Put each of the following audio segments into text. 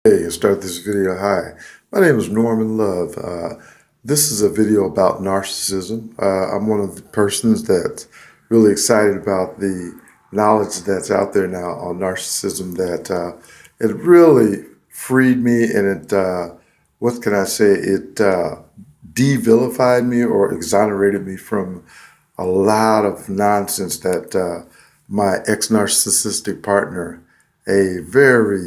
Hey, start this video. Hi, my name is Norman Love. This is a video about narcissism. I'm one of the persons that's really excited about the knowledge that's out there now on narcissism. That it really freed me, and what can I say? It de-vilified me or exonerated me from a lot of nonsense that my ex-narcissistic partner, a very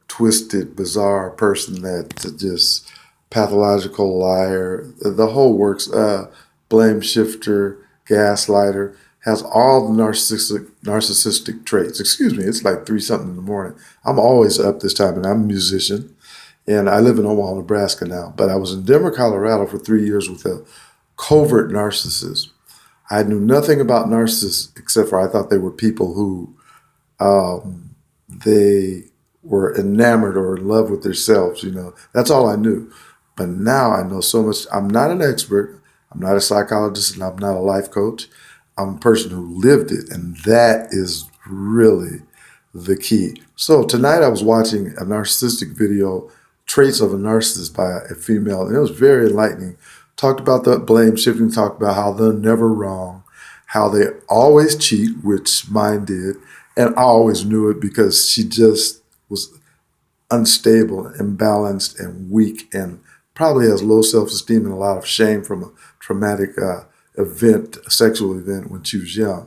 twisted, bizarre person that's just pathological liar, the whole works, blame shifter, gaslighter, has all the narcissistic traits. Excuse me, it's like 3 something in the morning. I'm always up this time, and I'm a musician, and I live in Omaha, Nebraska now. But I was in Denver, Colorado for 3 years with a covert narcissist. I knew nothing about narcissists except for I thought they were people who they were enamored or in love with themselves. That's all I knew. But now I know so much. I'm not an expert. I'm not a psychologist, and I'm not a life coach. I'm a person who lived it, and that is really the key. So tonight I was watching a narcissistic video, Traits of a Narcissist by a female, and it was very enlightening. Talked about the blame shifting, talked about how they're never wrong, how they always cheat, which mine did, and I always knew it because she just was unstable, imbalanced, and weak, and probably has low self-esteem and a lot of shame from a traumatic event, a sexual event when she was young.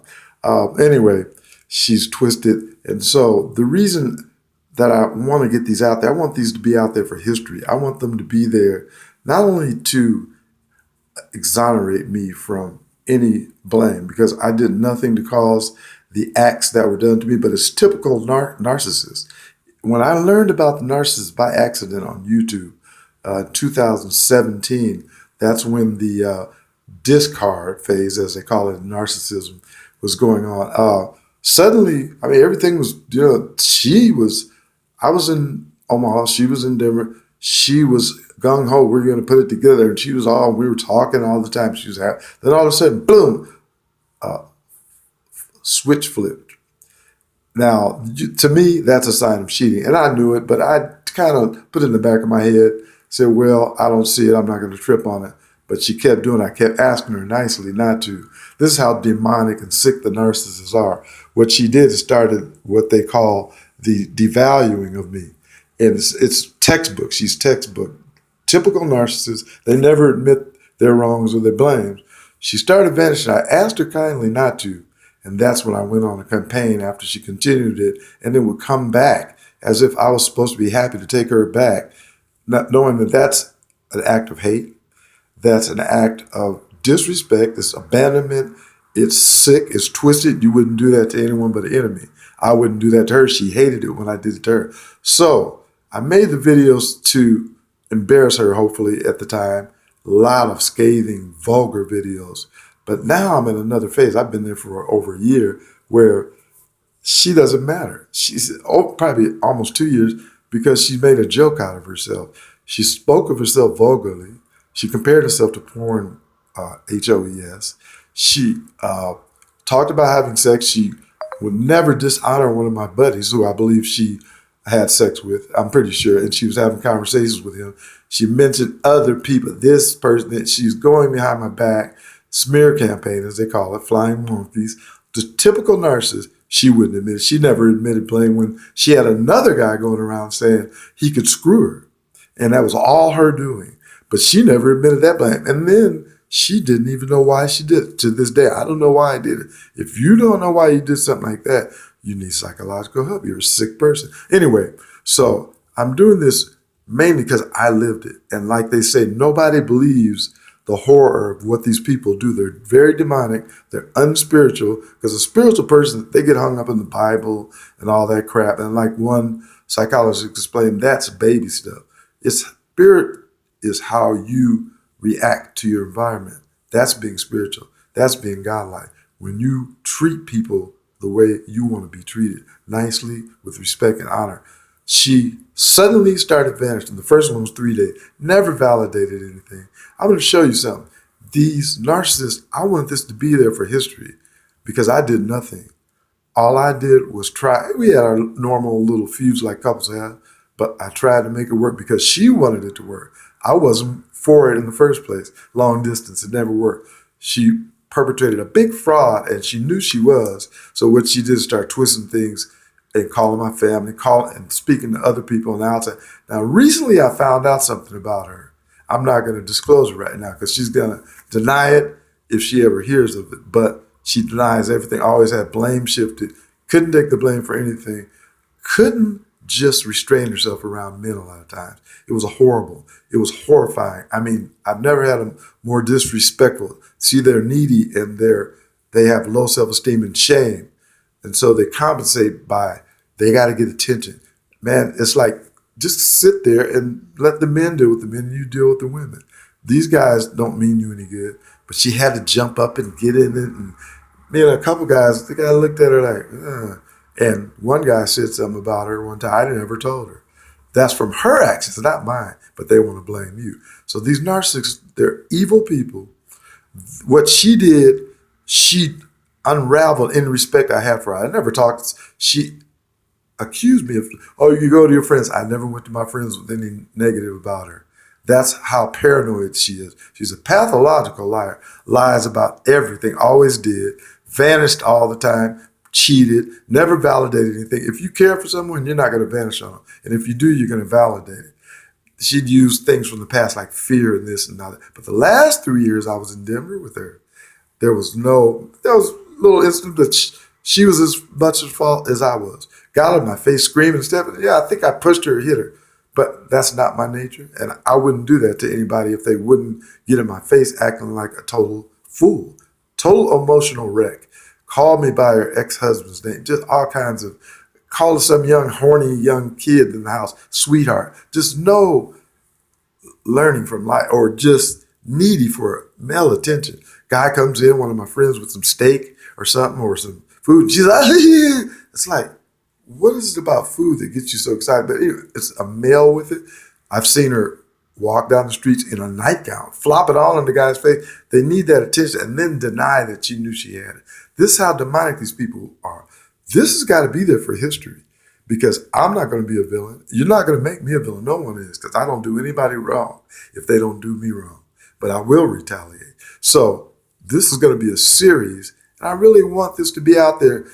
Anyway, she's twisted. And so the reason that I want to get these out there, I want these to be out there for history. I want them to be there not only to exonerate me from any blame, because I did nothing to cause the acts that were done to me, but it's typical narcissists. When I learned about the narcissist by accident on YouTube, 2017, that's when the discard phase, as they call it in narcissism, was going on. Suddenly, I mean, everything was, I was in Omaha, she was in Denver, she was gung-ho, we're going to put it together, and we were talking all the time, she was happy. Then all of a sudden, boom, switch flipped. Now, to me, that's a sign of cheating. And I knew it, but I kind of put it in the back of my head, said, well, I don't see it. I'm not going to trip on it. But she kept doing it. I kept asking her nicely not to. This is how demonic and sick the narcissists are. What she did is started what they call the devaluing of me. And it's textbook. She's textbook. Typical narcissists. They never admit their wrongs or their blames. She started vanishing. I asked her kindly not to. And that's when I went on a campaign after she continued it, and then would come back as if I was supposed to be happy to take her back, not knowing that that's an act of hate. That's an act of disrespect. It's abandonment. It's sick. It's twisted. You wouldn't do that to anyone but an enemy. I wouldn't do that to her. She hated it when I did it to her. So I made the videos to embarrass her, hopefully, at the time. A lot of scathing, vulgar videos. But now I'm in another phase. I've been there for over a year where she doesn't matter. She's probably almost 2 years because she made a joke out of herself. She spoke of herself vulgarly. She compared herself to porn, HOES. She talked about having sex. She would never dishonor one of my buddies who I believe she had sex with, I'm pretty sure, and she was having conversations with him. She mentioned other people, this person, that she's going behind my back, smear campaign, as they call it, flying monkeys. The typical narcissist, she wouldn't admit it. She never admitted blame when she had another guy going around saying he could screw her. And that was all her doing. But she never admitted that blame. And then she didn't even know why she did it. To this day, I don't know why I did it. If you don't know why you did something like that, you need psychological help. You're a sick person. Anyway, so I'm doing this mainly because I lived it. And like they say, nobody believes the horror of what these people do. They're very demonic. They're unspiritual, because a spiritual person, they get hung up in the Bible and all that crap. And like one psychologist explained, that's baby stuff. Spirit is how you react to your environment. That's being spiritual. That's being godlike. When you treat people the way you want to be treated, nicely, with respect and honor. She suddenly started vanishing. The first one was 3 days. Never validated anything. I'm going to show you something. These narcissists, I want this to be there for history because I did nothing. All I did was try. We had our normal little feuds like couples have. but I tried to make it work because she wanted it to work. I wasn't for it in the first place. Long distance, it never worked. She perpetrated a big fraud, and she knew she was. So what she did is start twisting things and calling my family, calling and speaking to other people on the outside. Now, recently I found out something about her. I'm not going to disclose it right now because she's going to deny it if she ever hears of it. But she denies everything, always had blame shifted, couldn't take the blame for anything, couldn't just restrain herself around men a lot of times. It was horrible. It was horrifying. I mean, I've never had them more disrespectful. See, they're needy and they have low self-esteem and shame. And so they compensate by, they got to get attention. Man, it's like, just sit there and let the men deal with the men and you deal with the women. These guys don't mean you any good. But she had to jump up and get in it. And a couple guys, the guy looked at her like, And one guy said something about her one time. I never told her. That's from her actions, not mine. But they want to blame you. So these narcissists, they're evil people. What she did, she unraveled in respect I had for her. I never talked. She accused me of, oh, you go to your friends. I never went to my friends with any negative about her. That's how paranoid she is. She's a pathological liar, lies about everything, always did, vanished all the time, cheated, never validated anything. If you care for someone, you're not going to vanish on them. And if you do, you're going to validate it. She'd use things from the past like fear and this and that. But the last 3 years I was in Denver with her, there was a little incident that she was as much at fault as I was. Got in my face screaming and stuff. Yeah, I think I pushed her or hit her. But that's not my nature. And I wouldn't do that to anybody if they wouldn't get in my face acting like a total fool, total emotional wreck. Called me by her ex-husband's name, just all kinds of, call her some young, horny, young kid in the house, sweetheart. Just no learning from life or just needy for male attention. Guy comes in, one of my friends with some steak or something or some food. She's like, it's like, what is it about food that gets you so excited? But anyway, it's a male with it. I've seen her walk down the streets in a nightgown, flop it all in the guy's face. They need that attention and then deny that she knew she had it. This is how demonic these people are. This has got to be there for history because I'm not going to be a villain. You're not going to make me a villain. No one is because I don't do anybody wrong if they don't do me wrong. But I will retaliate. So this is going to be a series. And I really want this to be out there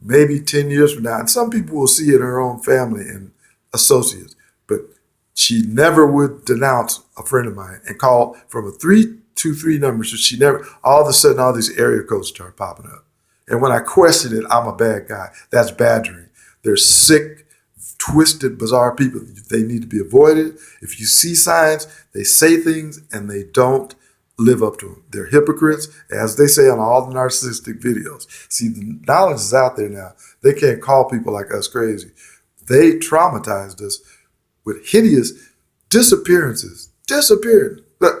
maybe 10 years from now. And some people will see it in her own family and associates. But she never would denounce a friend of mine and call from a 323 number. So she never, all of a sudden, all these area codes start popping up. And when I question it, I'm a bad guy. That's badgering. They're sick, twisted, bizarre people. They need to be avoided. If you see signs, they say things and they don't live up to them. They're hypocrites, as they say on all the narcissistic videos. See, the knowledge is out there now. They can't call people like us crazy. They traumatized us with hideous disappearances. Disappeared. Like,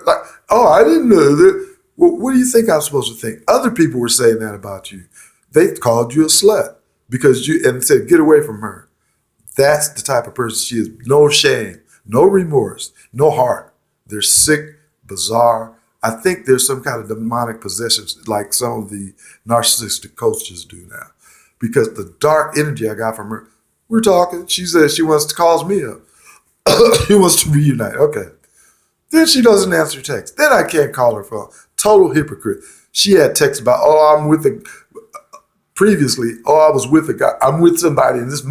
oh, I didn't know that. Well, what do you think I'm supposed to think? Other people were saying that about you. They called you a slut because and said, get away from her. That's the type of person she is. No shame, no remorse, no heart. They're sick, bizarre. I think there's some kind of demonic possessions like some of the narcissistic coaches do now. Because the dark energy I got from her, we're talking, she says she wants to call me up. She wants to reunite. Okay. Then she doesn't answer text. Then I can't call her phone. Total hypocrite. She had texts about, previously, I was with a guy. I'm with somebody and this